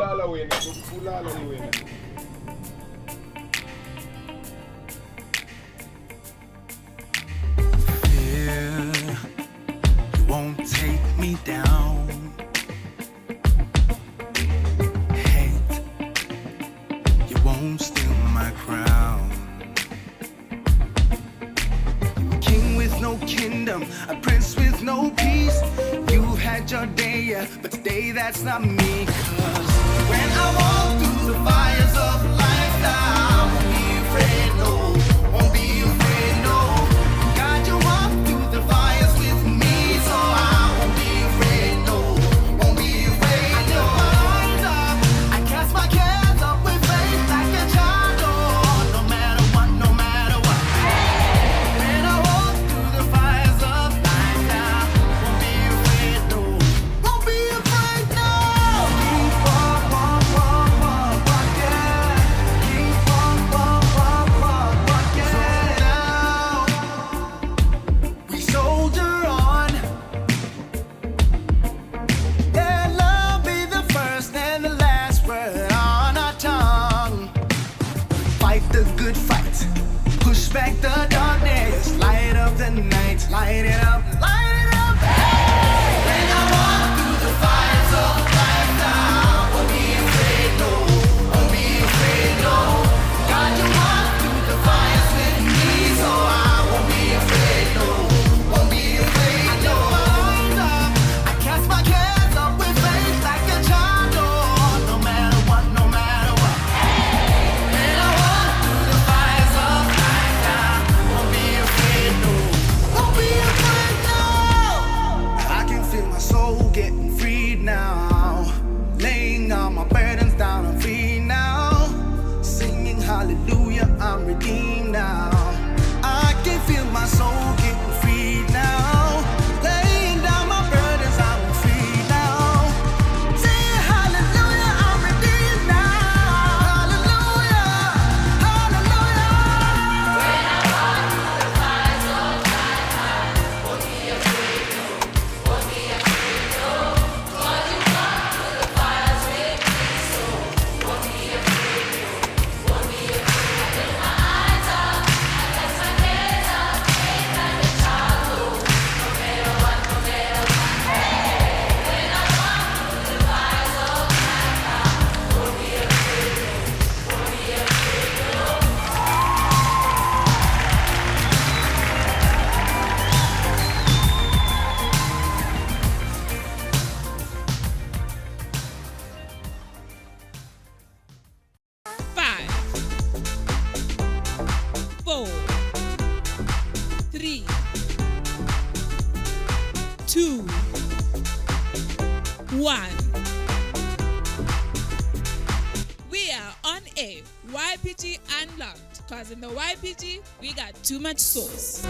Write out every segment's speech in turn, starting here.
Kulala wena, kulala wena. Fear, you won't take me down. Hate, you won't steal my crown. King with no kingdom, a prince with no peace. You've had your day, yeah, but today that's not me. 'Cause when I walk through the fires of life, I won't be afraid, no, won't be afraid, no. God, you walk through the fires with me, so I won't be afraid, no, won't be afraid, no. I cast my cares up with faith like a child, oh, no matter what, no matter what. When I walk through the fires of life, I won't be afraid, no, won't be afraid, no. Keep walk, walk, walk, walk, walk, yeah. Keep walk, walk, walk, walk, walk, yeah. So now we soldier on. Let love be the first and the last word on our tongue. Fight the good fight, push back the darkness, light up the night, light it up, light it up. When I walk through the fires of life, I won't be afraid, no, won't be afraid, no. God, you walk through the fires with me, so I won't be afraid, no, won't be afraid, no. I cast my cares up with faith like a child, oh, no matter what, no matter what. When I walk through the fires of life, I won't be afraid, no, won't be afraid, no. I can feel my soul getting freed now, laying all my burdens down, I'm free now, singing hallelujah, I'm redeemed now. I can feel my soul getting freed now, laying down my burdens, I'm free now, singing hallelujah, I'm redeemed now, hallelujah, hallelujah. Five, four, three, two, one. We are on air. YPG Unlocked. Cause in the YPG, we got too much sauce.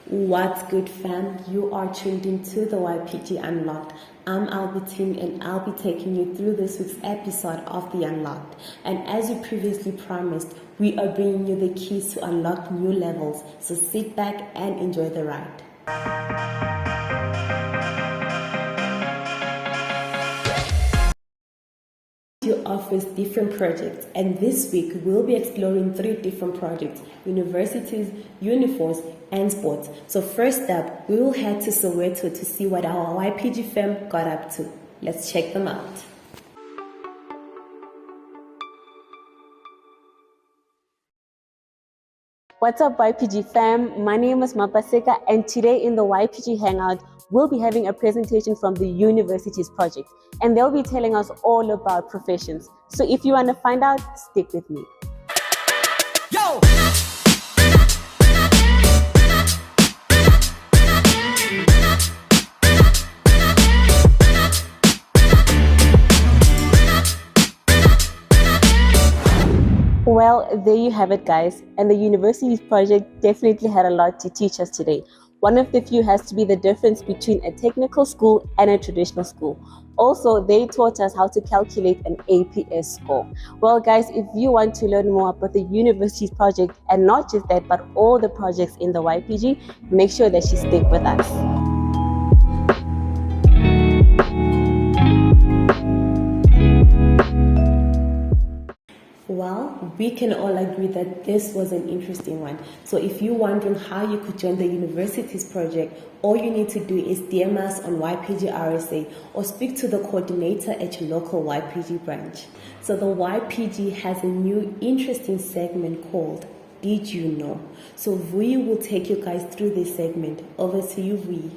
What's good, fam? You are tuned into the YPG Unlocked. I'm Albertine and I'll be taking you through this week's episode of The Unlocked. And as we previously promised, we are bringing you the keys to unlock new levels. So sit back and enjoy the ride. You offers different projects, and this week we'll be exploring 3 different projects: universities, uniforms, and sports. So first up, we will head to Soweto to see what our YPG fam got up to. Let's check them out. What's up, YPG fam? My name is Mapaseka, and today in the YPG Hangout, we'll be having a presentation from the Universities Project, and they'll be telling us all about professions. So if you want to find out, stick with me. Yo! Well, there you have it, guys. And the university's project definitely had a lot to teach us today. One of the few has to be the difference between a technical school and a traditional school. Also, they taught us how to calculate an APS score. Well, guys, if you want to learn more about the university's project, and not just that, but all the projects in the YPG, make sure that you stick with us. Well, we can all agree that this was an interesting one. So if you're wondering how you could join the university's project, all you need to do is DM us on YPG RSA or speak to the coordinator at your local YPG branch. So the YPG has a new interesting segment called Did You Know? So we will take you guys through this segment. Over to you, Vee.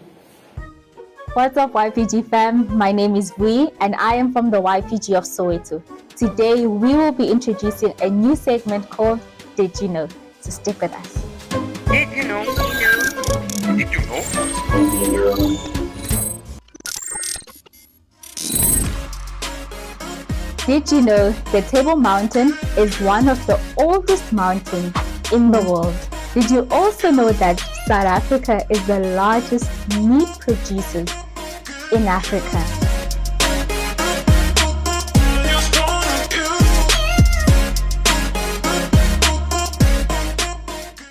What's up, YPG fam? My name is Vee and I am from the YPG of Soweto. Today, we will be introducing a new segment called Did You Know? So stick with us. Did you know? Did you know? Did you know the Table Mountain is one of the oldest mountains in the world? Did you also know that South Africa is the largest meat producer in Africa?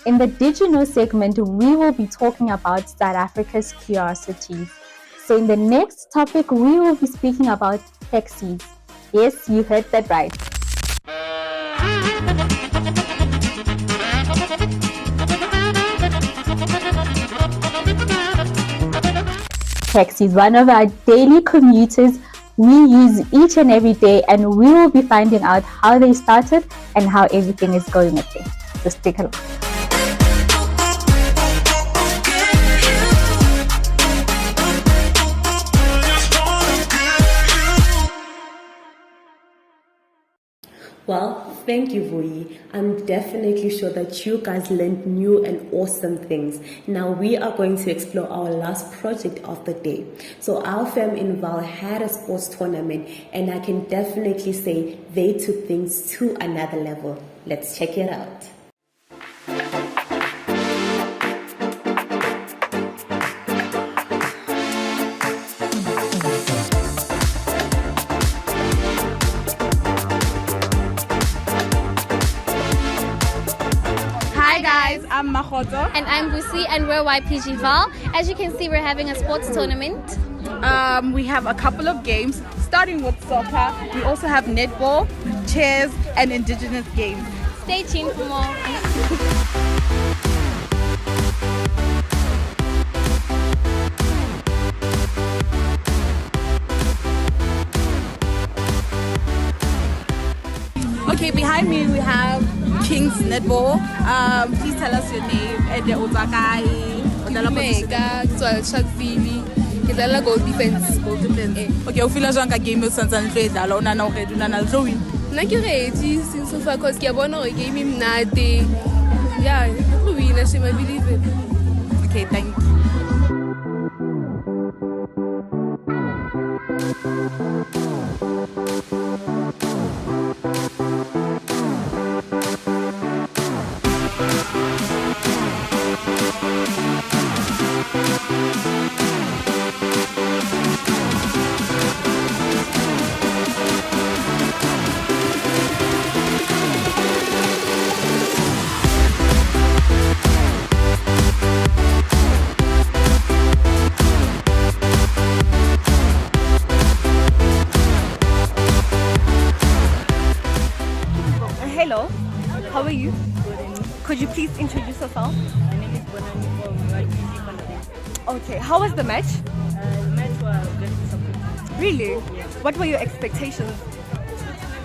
In the Did You Know segment, we will be talking about South Africa's curiosities. So in the next topic, we will be speaking about taxis. Yes, you heard that right. Taxis, one of our daily commuters we use each and every day, and we will be finding out how they started and how everything is going with them. So stick along. Well, thank you, Vui. I'm definitely sure that you guys learned new and awesome things. Now we are going to explore our last project of the day. So our firm in Val had a sports tournament, and I can definitely say they took things to another level. Let's check it out. Hi guys, I'm Mahoto. And I'm Busi and we're YPG Val. As you can see, we're having a sports tournament. We have a couple of games, starting with soccer. We also have netball, chess, and indigenous games. Stay tuned for more. Okay, behind me we have King's Netball. Please tell us your name and the Otakai. Goal defense. Goal defense. Okay, o feel jwang ka game o santsane tlo e dlala o nana o re duna na tlo win? Nna ke ready since so far cause ke a bona gore game e mnate. Yeah, we win, I believe it. Okay, thank you. Hello, how are you? Could you please introduce yourself? My name is Bonani from YPG Unlocked. Okay, how was the match? The match was very disappointing. Really? Yeah. What were your expectations?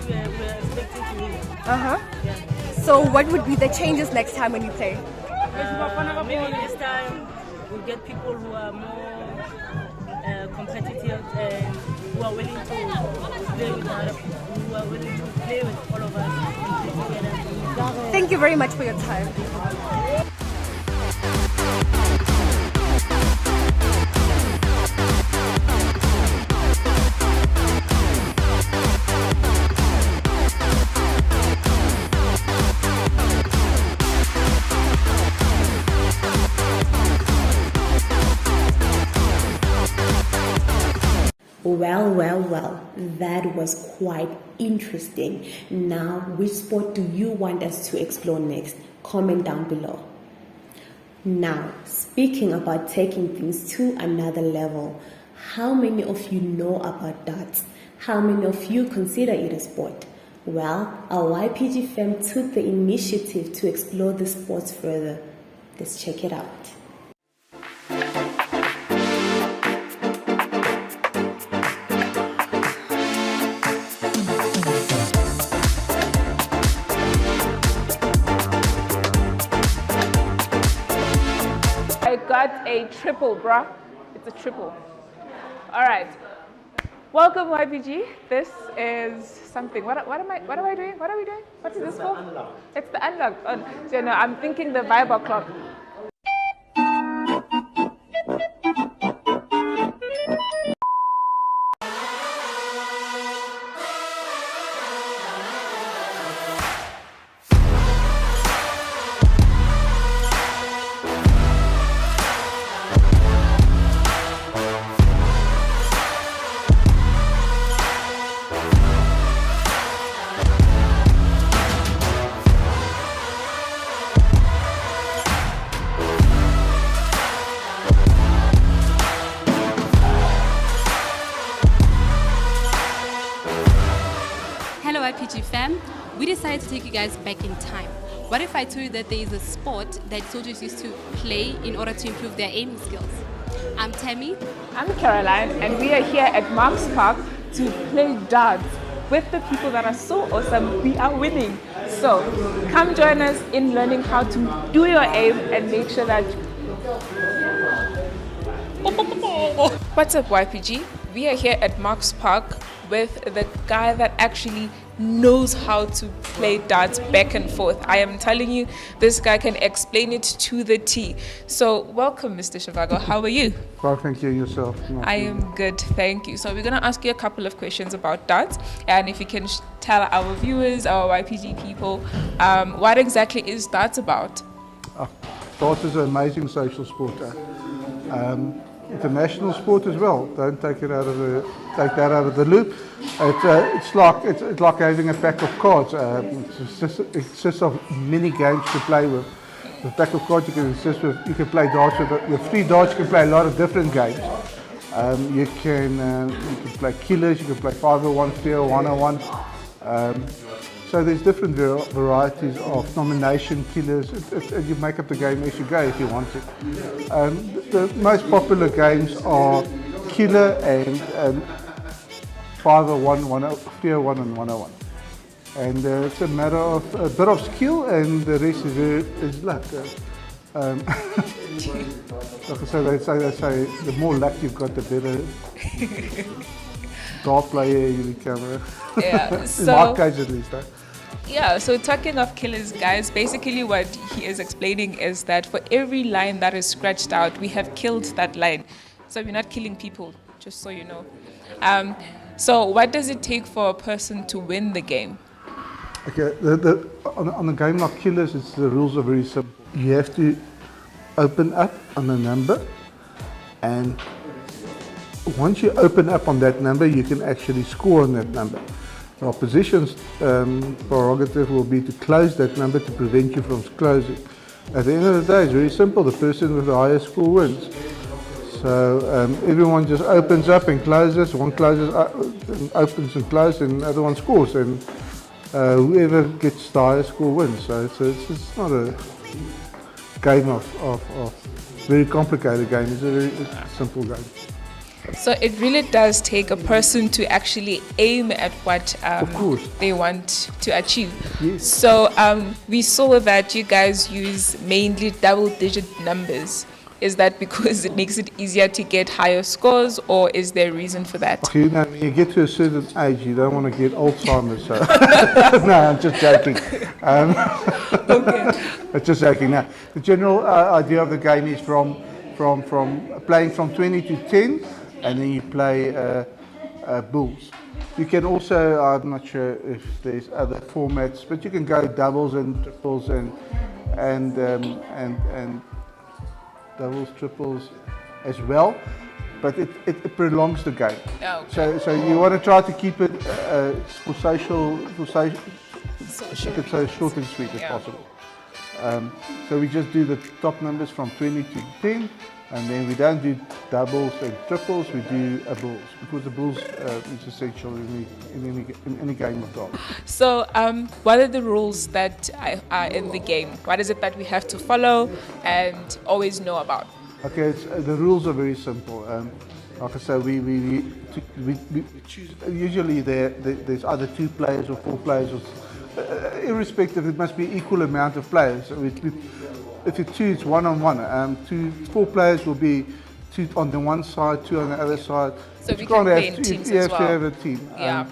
We were expecting to win. Uh-huh. Yeah. So what would be the changes next time when you play? Maybe this time we'll get people who are more competitive and who are willing to play with other people, who are willing to play with all of us and play together. Thank you very much for your time. Well, that was quite interesting. Now, which sport do you want us to explore next? Comment down below. Now, speaking about taking things to another level, how many of you know about darts? How many of you consider it a sport? Well, our YPG fam took the initiative to explore the sports further. Let's check it out. I got a triple, bruh. It's a triple. All right. Welcome, YPG. This is something. What am I doing? What are we doing? What is this for? It's the unlocked. Oh, so no, I'm thinking the Viber clock. Hello YPG fam, we decided to take you guys back in time. What if I told you that there is a sport that soldiers used to play in order to improve their aiming skills? I'm Tammy. I'm Caroline, and we are here at Marks Park to play darts with the people that are so awesome. We are winning. So come join us in learning how to do your aim and make sure that... What's up YPG? We are here at Marks Park with the guy that actually knows how to play darts back and forth. I am telling you, this guy can explain it to the T. So welcome, Mr. Shivago. How are you? Well, thank you. Yourself? I am good, thank you. So we're going to ask you a couple of questions about darts, and if you can tell our viewers, our YPG people, what exactly is darts about? Darts is an amazing social sport. International sport as well. Don't take that out of the loop. It's like having a pack of cards. It consists of many games to play with. The pack of cards you can play darts with 3 darts. You can play a lot of different games. You can play killers. You can play 501, 301, 101. So there's different varieties of nomination killers. You make up the game as you go if you want to. The most popular games are killer and 501, 301 and 101. And it's a matter of a bit of skill, and the rest is luck. Like they say, the more luck you've got, the better dart player you become. Yeah, so, in my case at least. Yeah, so talking of killers, guys, basically what he is explaining is that for every line that is scratched out, we have killed that line. So we're not killing people, just so you know. So what does it take for a person to win the game? Okay, on a game like killers, the rules are very simple. You have to open up on a number, and once you open up on that number, you can actually score on that number. The opposition's prerogative will be to close that number to prevent you from closing. At the end of the day, it's very simple. The person with the highest score wins. So everyone just opens up and closes. One closes, and opens and closes, and the other one scores. And whoever gets the highest score wins. So it's not a game of very complicated game. It's a very simple game. So it really does take a person to actually aim at what they want to achieve. Yes. So we saw that you guys use mainly double-digit numbers. Is that because it makes it easier to get higher scores, or is there a reason for that? You know, when you get to a certain age, you don't want to get Alzheimer's. So. No, I'm just joking. Okay. I'm just joking. Now, the general idea of the game is from playing from 20 to 10, and then you play bulls. You can also, I'm not sure if there's other formats, but you can go doubles and triples and doubles, triples as well. but it prolongs the game. Oh, okay. So you want to try to keep it for social, keep it so short and sweet as possible. So we just do the top numbers from 20 to 10, and then we don't do doubles and triples, we do a bulls, because the bulls is essential in any game of golf. So what are the rules that are in the game? What is it that we have to follow and always know about? Okay, the rules are very simple. Like I say, we choose, usually there's either 2 players or 4 players, or, irrespective, it must be equal amount of players. So if it's 2, it's 1-on-1. 4 players will be 2 on the one side, 2 on the other side. So we can play in teams you as have well. to have a team. Yeah.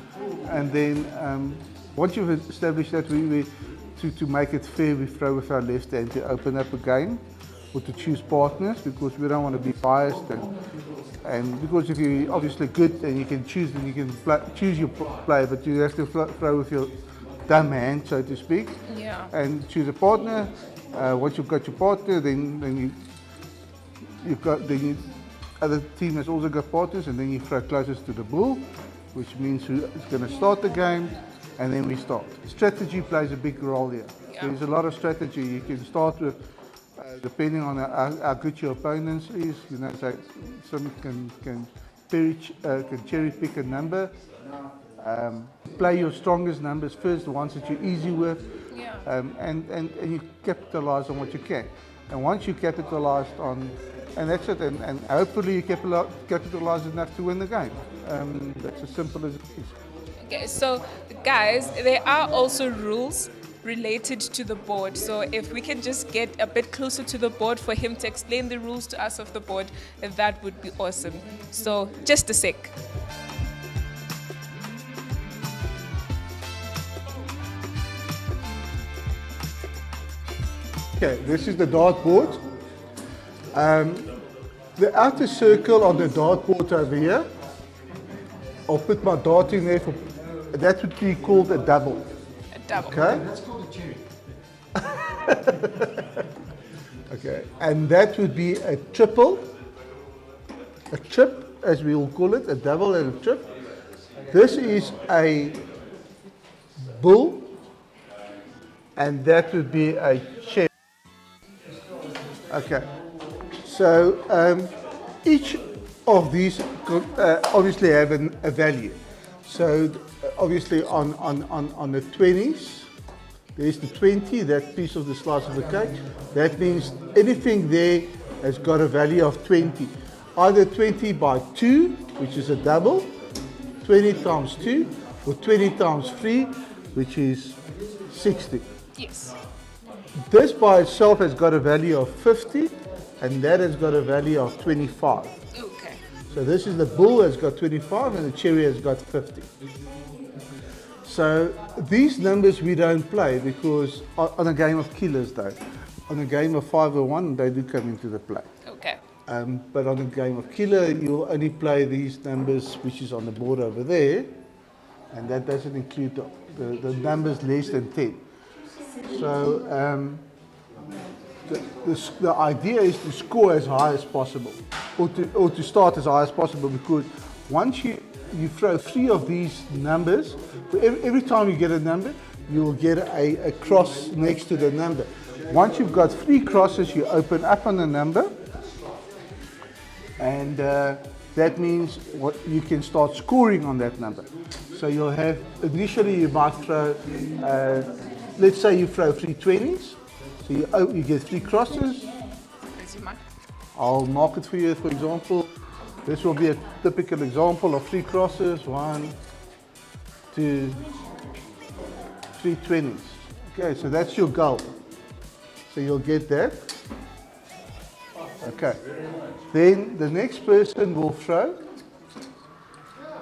And then once you've established that, to make it fair, we throw with our left hand to open up a game, or to choose partners, because we don't want to be biased, and because if you're obviously good and you can choose, then you can choose your player, but you have to throw with your dumb hand, so to speak. Yeah. And choose a partner. Once you've got your partner, then other team has also got partners, and then you throw closest to the bull, which means who is going to start the game, and then we start. Strategy plays a big role here. Yeah. There's a lot of strategy. You can start with, depending on how good your opponent is, you know, so some can cherry pick a number. Play your strongest numbers first, the ones that you're easy with, and you capitalize on what you can. And once you capitalized on, and that's it, and hopefully you capitalize enough to win the game. That's as simple as it is. Okay, so guys, there are also rules related to the board. So if we can just get a bit closer to the board for him to explain the rules to us of the board, that would be awesome. So just a sec. Okay, this is the dartboard. The outer circle on the dartboard over here, I'll put my dart in there for, that would be called a double. A double. Okay. That's called a cherry. Okay, and that would be a triple, a trip, as we will call it, a double and a trip. This is a bull, and that would be a cherry. Okay, so each of these obviously have a value. So obviously on the 20s, there's the 20, that piece of the slice of the cake. That means anything there has got a value of 20. Either 20 by 2, which is a double, 20 times 2, or 20 times 3, which is 60. Yes. This by itself has got a value of 50, and that has got a value of 25. Okay. So this is the bull has got 25, and the cherry has got 50. So these numbers we don't play, because on a game of killers though, on a game of 501 they do come into the play. Okay. But on a game of killer you'll only play these numbers which is on the board over there, and that doesn't include the numbers less than 10. So the idea is to score as high as possible, or to start as high as possible, because once you throw 3 of these numbers, every time you get a number, you will get a cross next to the number. Once you've got 3 crosses, you open up on the number, and that means you can start scoring on that number. So you'll have, initially you might throw, let's say you throw 3 20s, so you get 3 crosses. I'll mark it for you, for example. This will be a typical example of 3 crosses, 1, 2, 3 20s. Okay, so that's your goal. So you'll get that. Okay. Then the next person will throw.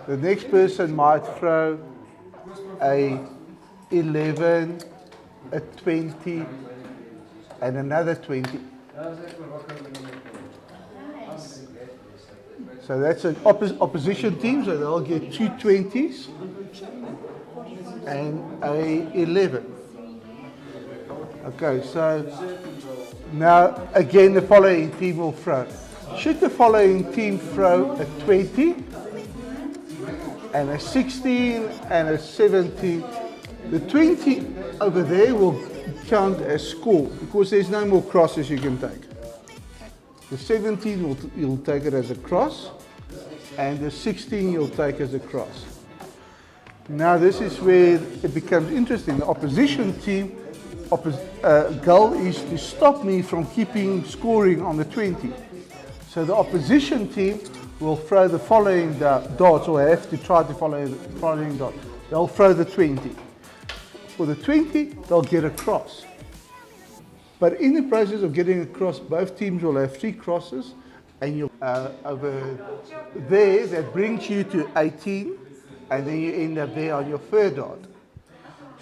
The next person might throw a 11, a 20, and another 20. So that's an opposition team, so they'll get 2 20s and a 11. Okay, so now again the following team will throw Should the following team throw a 20 and a 16 and a 17, the 20 over there will count as score because there's no more crosses you can take. The 17 you'll take it as a cross, and the 16 you'll take as a cross. Now this is where it becomes interesting. The opposition team goal is to stop me from keeping scoring on the 20. So the opposition team will throw the following darts, or have to try to follow the following dot. They'll throw the 20. For the 20, they'll get a cross. But in the process of getting across, both teams will have 3 crosses, and you'll over there, that brings you to 18, and then you end up there on your third dart.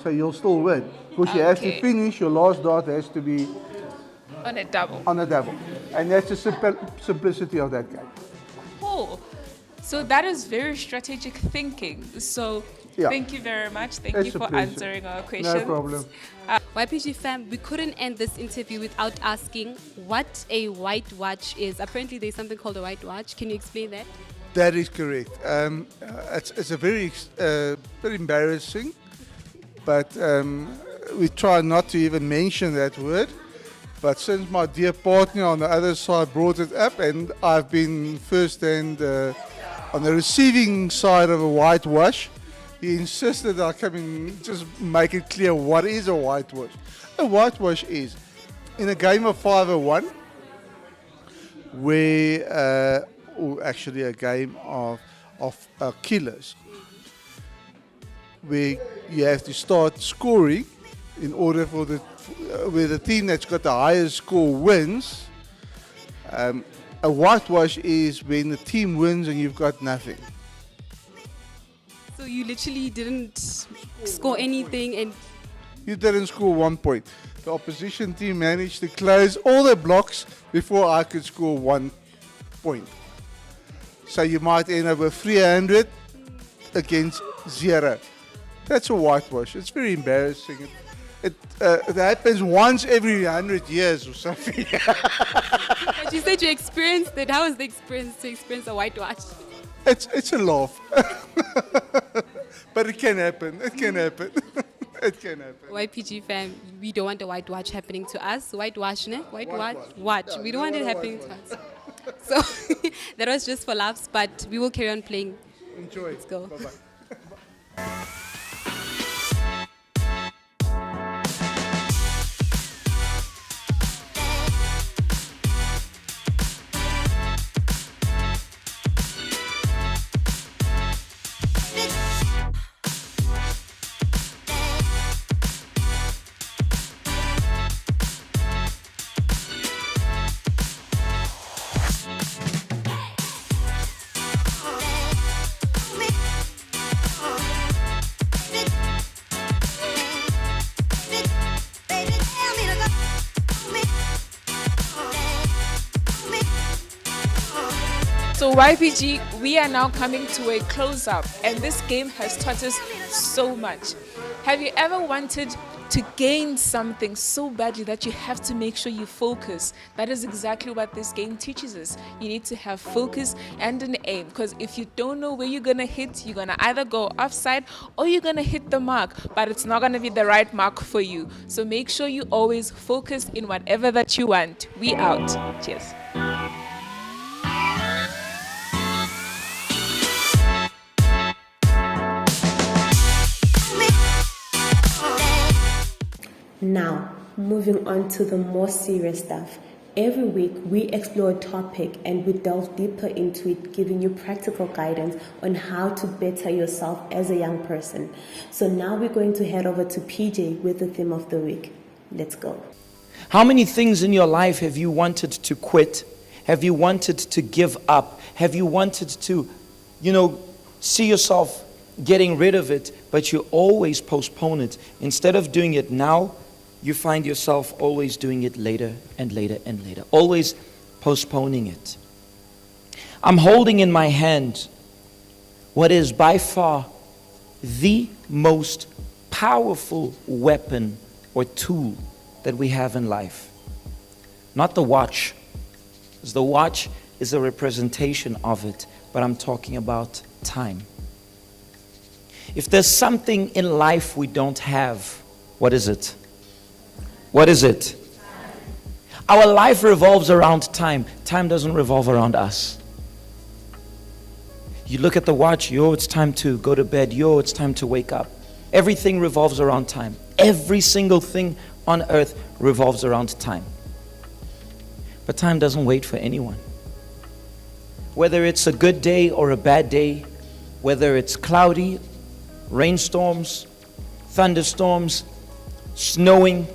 So you'll still win, because you have to finish, your last dart has to be on a double. On a double. And that's the simplicity of that game. Cool. So that is very strategic thinking. So thank you very much. Thank you for answering our questions. No problem. YPG fam, we couldn't end this interview without asking what a white watch is. Apparently there's something called a white watch. Can you explain that? That is correct. It's a very embarrassing, but we try not to even mention that word. But since my dear partner on the other side brought it up, and I've been first-hand on the receiving side of a whitewash, he insisted I come and just make it clear what is a whitewash. A whitewash is, in a game of 501, where, or actually a game of killers, where you have to start scoring in order for where the team that's got the highest score wins. A whitewash is when the team wins and you've got nothing. So you literally didn't score anything, and you didn't score 1 point. The opposition team managed to close all their blocks before I could score 1 point. So you might end up with 300 against 0. That's a whitewash. It's very embarrassing. It happens once every 100 years or something. But you said you experienced it. How was the experience to experience a whitewash? It's a laugh. But it can happen. It can happen. It can happen. YPG fam, we don't want a whitewash happening to us. Whitewash, ne? Watch. We don't want it happening to us. So that was just for laughs, but we will carry on playing. Enjoy. Let's go. Bye-bye. So YPG, we are now coming to a close-up, and this game has taught us so much. Have you ever wanted to gain something so badly that you have to make sure you focus? That is exactly what this game teaches us. You need to have focus and an aim, because if you don't know where you're going to hit, you're going to either go offside or you're going to hit the mark, but it's not going to be the right mark for you. So make sure you always focus in whatever that you want. We out. Cheers. Now, moving on to the more serious stuff. Every week, we explore a topic and we delve deeper into it, giving you practical guidance on how to better yourself as a young person. So now we're going to head over to PJ with the theme of the week. Let's go. How many things in your life have you wanted to quit? Have you wanted to give up? Have you wanted to, see yourself getting rid of it, but you always postpone it? Instead of doing it now, you find yourself always doing it later and later and later, always postponing it. I'm holding in my hand what is by far the most powerful weapon or tool that we have in life. Not the watch, because the watch is a representation of it, but I'm talking about time. If there's something in life we don't have, what is it? What is it? Our life revolves around time. Time doesn't revolve around us. You look at the watch, yo, it's time to go to bed, yo, it's time to wake up. Everything revolves around time. Every single thing on earth revolves around time. But time doesn't wait for anyone. Whether it's a good day or a bad day, whether it's cloudy, rainstorms, thunderstorms, snowing,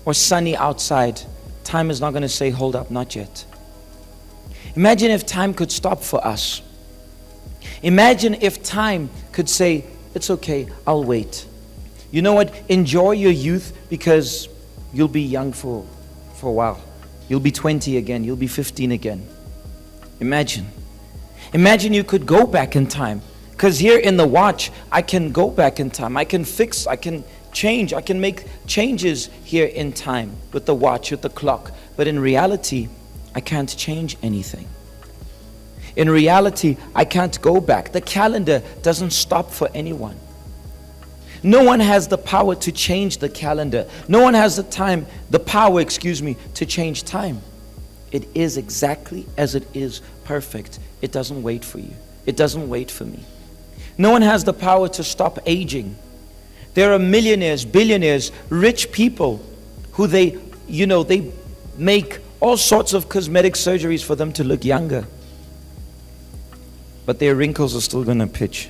or sunny outside, time is not going to say, hold up, not yet. Imagine if time could stop for us. Imagine if time could say, it's okay, I'll wait. You know what? Enjoy your youth, because you'll be young for a while. You'll be 20 again, you'll be 15 again. Imagine you could go back in time. Because here in the watch, I can go back in time. I can fix, I can change, I can make changes here in time with the watch, with the clock. But in reality, I can't change anything. In reality, I can't go back. The calendar doesn't stop for anyone. No one has the power to change the calendar. No one has the power to change time. It is exactly as it is, perfect. It doesn't wait for you. It doesn't wait for me. No one has the power to stop aging. There are millionaires, billionaires, rich people who they make all sorts of cosmetic surgeries for them to look younger. But their wrinkles are still going to pitch.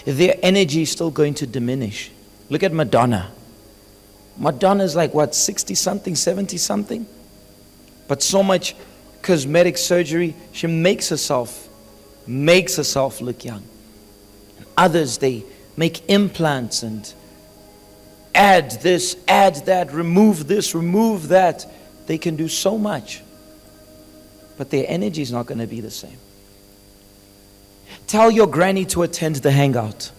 Their energy is still going to diminish. Look at Madonna. Madonna's like what, 60 something, 70 something? But so much cosmetic surgery, she makes herself look young. And others, they make implants and add this, add that, remove this, remove that. They can do so much, but their energy is not going to be the same. Tell your granny to attend the hangout.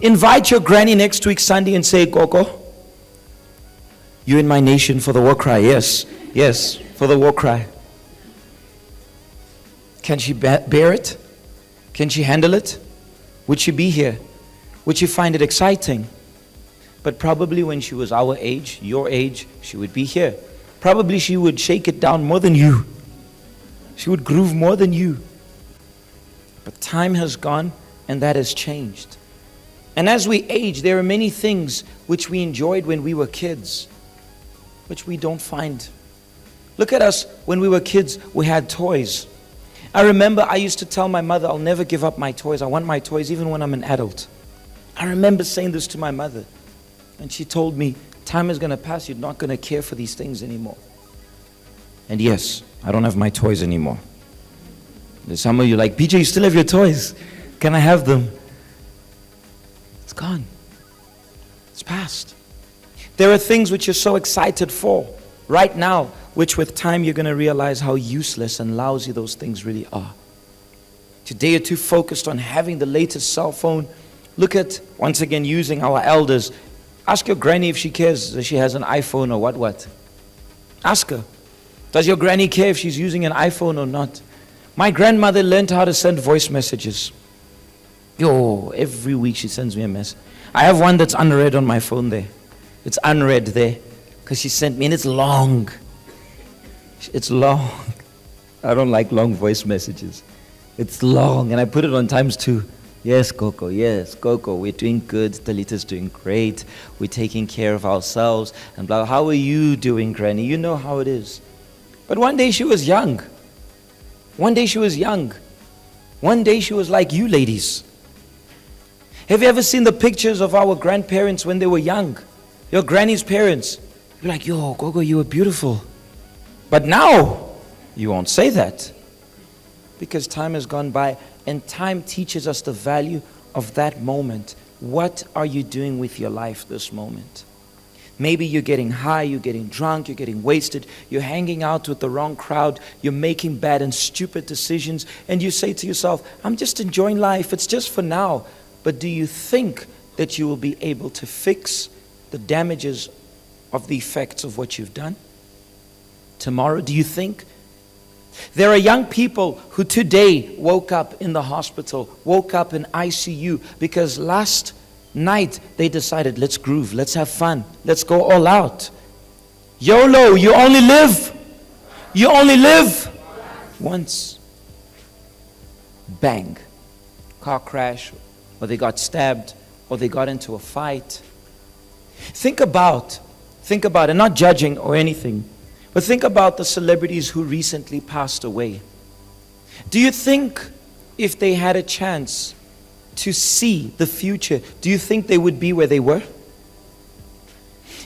Invite your granny next week Sunday and say, Gogo, you in my nation for the war cry. Yes, yes, for the war cry. Can she bear it? Can she handle it? Would she be here? Would she find it exciting? But probably when she was our age, your age, she would be here. Probably she would shake it down more than you. She would groove more than you. But time has gone and that has changed. And as we age, there are many things which we enjoyed when we were kids, which we don't find. Look at us when we were kids, we had toys. I remember I used to tell my mother, I'll never give up my toys. I want my toys even when I'm an adult. I remember saying this to my mother. And she told me, time is going to pass. You're not going to care for these things anymore. And yes, I don't have my toys anymore. There's some of you like, PJ, you still have your toys. Can I have them? It's gone. It's past. There are things which you're so excited for right now, which with time you're going to realize how useless and lousy those things really are. Today you're too focused on having the latest cell phone. Look at, once again, using our elders. Ask your granny if she cares that she has an iPhone or what. Ask her. Does your granny care if she's using an iPhone or not? My grandmother learned how to send voice messages. Every week she sends me a message. I have one that's unread on my phone there. It's unread there because she sent me, and it's long. It's long. I don't like long voice messages. It's long, and I put it on ×2. Yes, Coco, we're doing good. Talita's doing great. We're taking care of ourselves. And blah. How are you doing, Granny? You know how it is. But one day she was young. One day she was like you ladies. Have you ever seen the pictures of our grandparents when they were young? Your granny's parents. You're like, Gogo, you were beautiful. But now, you won't say that. Because time has gone by, and time teaches us the value of that moment. What are you doing with your life this moment? Maybe you're getting high, you're getting drunk, you're getting wasted, you're hanging out with the wrong crowd, you're making bad and stupid decisions, and you say to yourself, I'm just enjoying life, it's just for now. But do you think that you will be able to fix the damages of the effects of what you've done? tomorrow? Do you think? There are young people who today woke up in the hospital, woke up in ICU because last night they decided, let's groove, let's have fun, let's go all out. YOLO, you only live. You only live once. Bang. Car crash, or they got stabbed, or they got into a fight. Think about, and not judging or anything, but think about the celebrities who recently passed away. Do you think if they had a chance to see the future, do you think they would be where they were?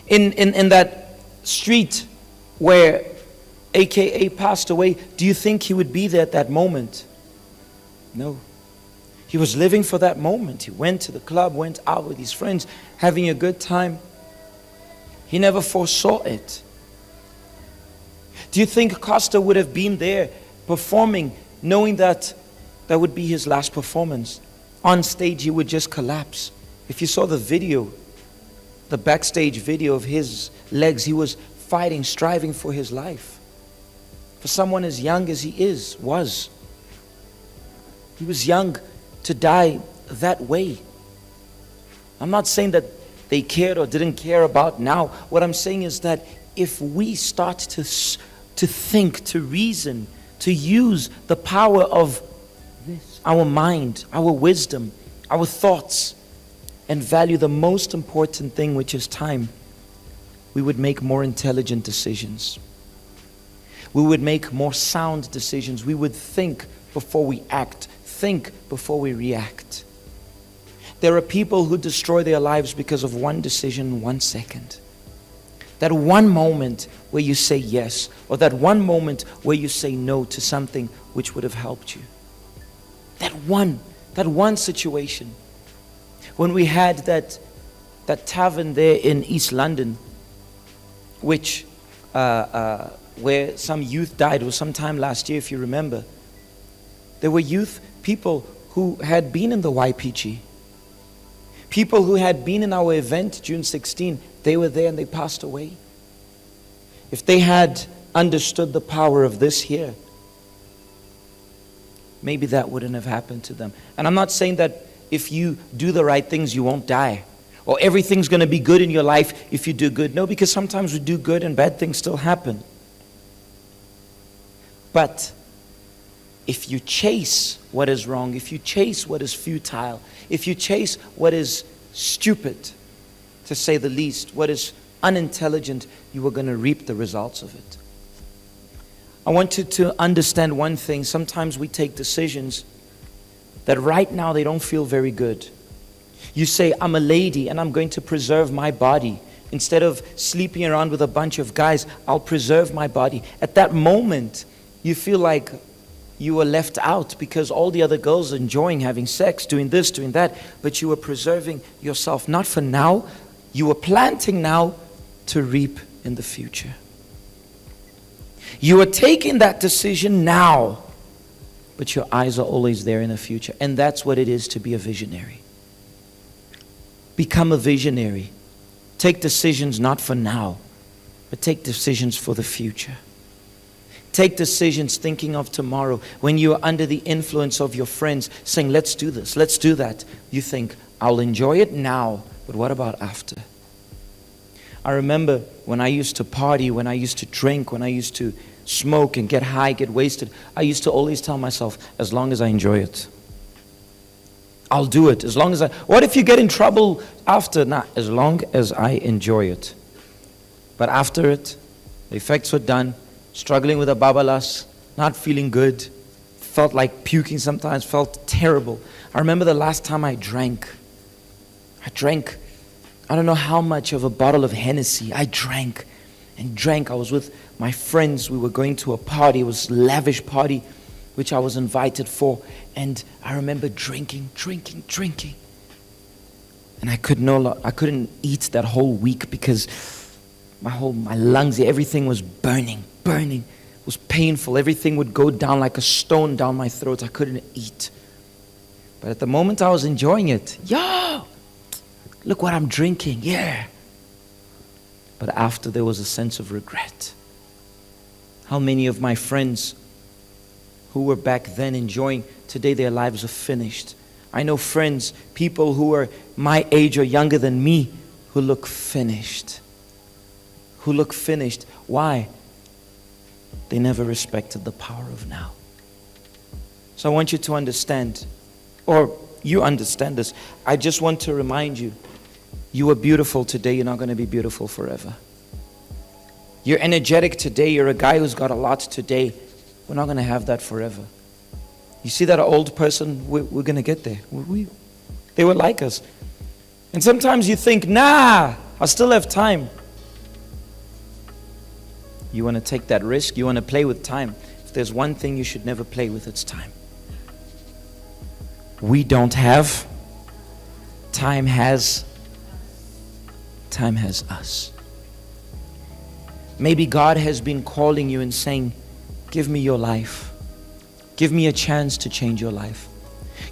In that street where AKA passed away, do you think he would be there at that moment? No. He was living for that moment. He went to the club, went out with his friends, having a good time. He never foresaw it. Do you think Costa would have been there performing, knowing that that would be his last performance? On stage, he would just collapse. If you saw the video, the backstage video of his legs, he was fighting, striving for his life. For someone as young as he was. He was young to die that way. I'm not saying that they cared or didn't care about now. What I'm saying is that if we start to think, to reason, to use the power of this, our mind, our wisdom, our thoughts, and value the most important thing, which is time, we would make more intelligent decisions. We would make more sound decisions. We would think before we act, think before we react. There are people who destroy their lives because of one decision, 1 second. That one moment where you say yes, or that one moment where you say no to something which would have helped you. That one situation. When we had that tavern there in East London, which where some youth died, it was sometime last year if you remember. There were people who had been in the YPG. People who had been in our event, June 16, they were there and they passed away. If they had understood the power of this here, maybe that wouldn't have happened to them. And I'm not saying that if you do the right things, you won't die. Or everything's going to be good in your life if you do good. No, because sometimes we do good and bad things still happen. But if you chase what is wrong, if you chase what is futile, if you chase what is stupid, to say the least, what is unintelligent, you are going to reap the results of it. I want you to understand one thing. Sometimes we take decisions that right now they don't feel very good. You say, I'm a lady and I'm going to preserve my body. Instead of sleeping around with a bunch of guys, I'll preserve my body. At that moment, you feel like you were left out because all the other girls are enjoying having sex, doing this, doing that, but you were preserving yourself, not for now. You were planting now to reap in the future. You are taking that decision now, but your eyes are always there in the future. And that's what it is to be a visionary. Become a visionary. Take decisions not for now, but take decisions for the future. Take decisions thinking of tomorrow. When you are under the influence of your friends saying, let's do this, let's do that, you think, I'll enjoy it now, but what about after? I remember when I used to party, when I used to drink, when I used to smoke and get high, get wasted, I used to always tell myself, as long as I enjoy it, I'll do it. As long as what if you get in trouble after? Nah, as long as I enjoy it. But after it, the effects were done. Struggling with a babalas, not feeling good, felt like puking sometimes, felt terrible. I remember the last time I drank, I don't know how much of a bottle of Hennessy. I drank and drank. I was with my friends. We were going to a party. It was a lavish party, which I was invited for. And I remember drinking. And I couldn't eat that whole week because my lungs, everything was burning. It was painful. Everything would go down like a stone down my throat. I couldn't eat. But at the moment I was enjoying it. Yo! Look what I'm drinking. Yeah. But after, there was a sense of regret. How many of my friends who were back then enjoying, today their lives are finished. I know friends, people who are my age or younger than me, who look finished. Who look finished. Why? They never respected the power of now. So I want you to understand, or you understand this. I just want to remind you, you are beautiful today, you're not going to be beautiful forever. You're energetic today, you're a guy who's got a lot today. We're not going to have that forever. You see that old person, we're going to get there. They were like us. And sometimes you think, nah, I still have time. You want to take that risk, you want to play with time. If there's one thing you should never play with, it's time. We don't have. Time has us. Maybe God has been calling you and saying, give me your life. Give me a chance to change your life.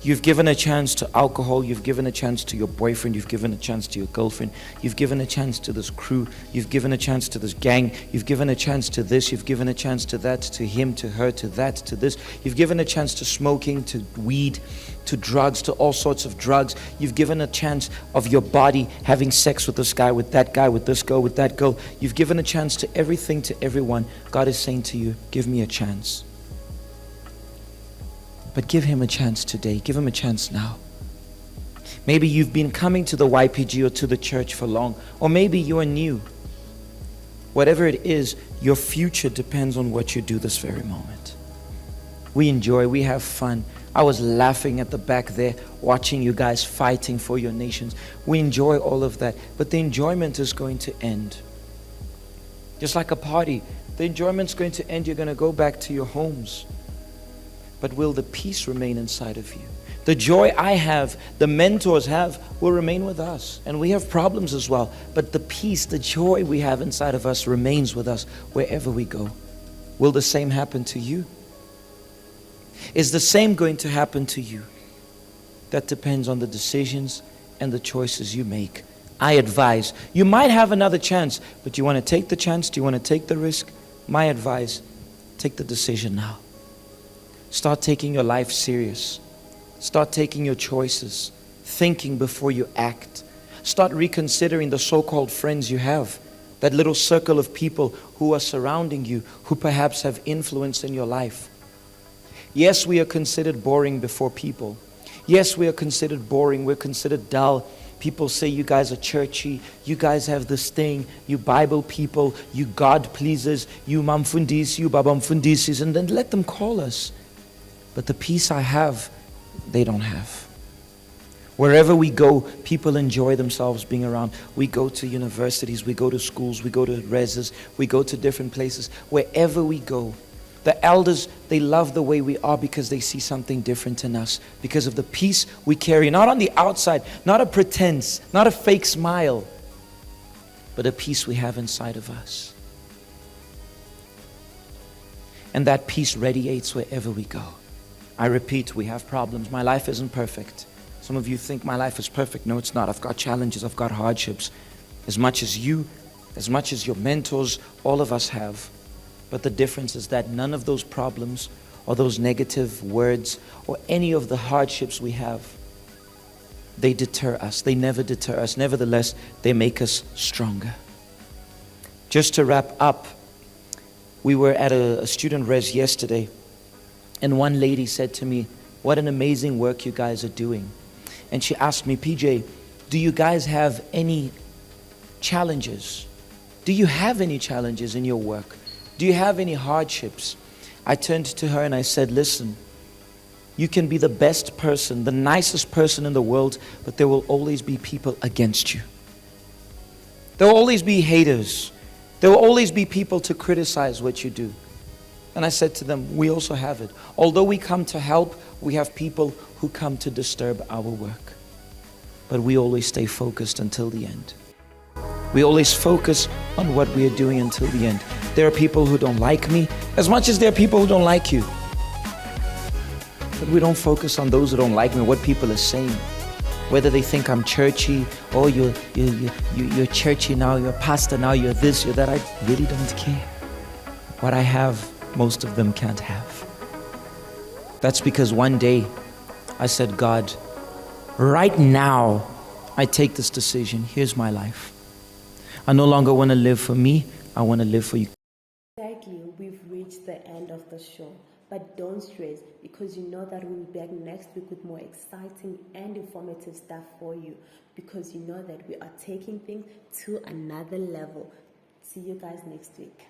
You've given a chance to alcohol, you've given a chance to your boyfriend, you've given a chance to your girlfriend, you've given a chance to this crew, you've given a chance to this gang, you've given a chance to this, you've given a chance to that, to him, to her, to that, to this. You've given a chance to smoking, to weed, to drugs, to all sorts of drugs. You've given a chance of your body having sex with this guy, with that guy, with this girl, with that girl. You've given a chance to everything, to everyone. God is saying to you, give me a chance. But give him a chance today. Give him a chance now. Maybe you've been coming to the YPG or to the church for long, or maybe you are new. Whatever it is, your future depends on what you do this very moment. We enjoy, we have fun. I was laughing at the back there, watching you guys fighting for your nations. We enjoy all of that, but the enjoyment is going to end. Just like a party, the enjoyment's going to end. You're going to go back to your homes. But will the peace remain inside of you? The joy I have, the mentors have, will remain with us. And we have problems as well. But the peace, the joy we have inside of us remains with us wherever we go. Will the same happen to you? Is the same going to happen to you? That depends on the decisions and the choices you make. I advise, you might have another chance, but do you want to take the chance? Do you want to take the risk? My advice, take the decision now. Start taking your life serious. Start taking your choices, thinking before you act. Start reconsidering the so-called friends you have, that little circle of people who are surrounding you, who perhaps have influence in your life. Yes, we are considered boring before people. Yes, we are considered boring. We're considered dull. People say you guys are churchy, you guys have this thing, you Bible people, you God pleasers, you mamfundisi, you babamfundisis, and then let them call us. But the peace I have, they don't have. Wherever we go, people enjoy themselves being around. We go to universities, we go to schools, we go to reses, we go to different places. Wherever we go, the elders, they love the way we are because they see something different in us. Because of the peace we carry, not on the outside, not a pretense, not a fake smile, but a peace we have inside of us. And that peace radiates wherever we go. I repeat, we have problems. My life isn't perfect. Some of you think my life is perfect. No, it's not. I've got challenges. I've got hardships. As much as you, as much as your mentors, all of us have. But the difference is that none of those problems or those negative words or any of the hardships we have, they deter us. They never deter us. Nevertheless, they make us stronger. Just to wrap up, we were at a student res yesterday. And one lady said to me, what an amazing work you guys are doing. And she asked me, PJ, do you guys have any challenges? Do you have any challenges in your work? Do you have any hardships? I turned to her and I said, listen, you can be the best person, the nicest person in the world, but there will always be people against you. There will always be haters. There will always be people to criticize what you do. And I said to them, we also have it. Although we come to help, we have people who come to disturb our work. But we always stay focused until the end. We always focus on what we are doing until the end. There are people who don't like me, as much as there are people who don't like you. But we don't focus on those who don't like me, what people are saying. Whether they think I'm churchy, or you're churchy now, you're a pastor now, you're this, you're that, I really don't care. What I have, most of them can't have. That's because one day I said, God, right now I take this decision. Here's my life. I no longer want to live for me. I want to live for you. Exactly, we've reached the end of the show. But don't stress, because you know that we'll be back next week with more exciting and informative stuff for you. Because you know that we are taking things to another level. See you guys next week.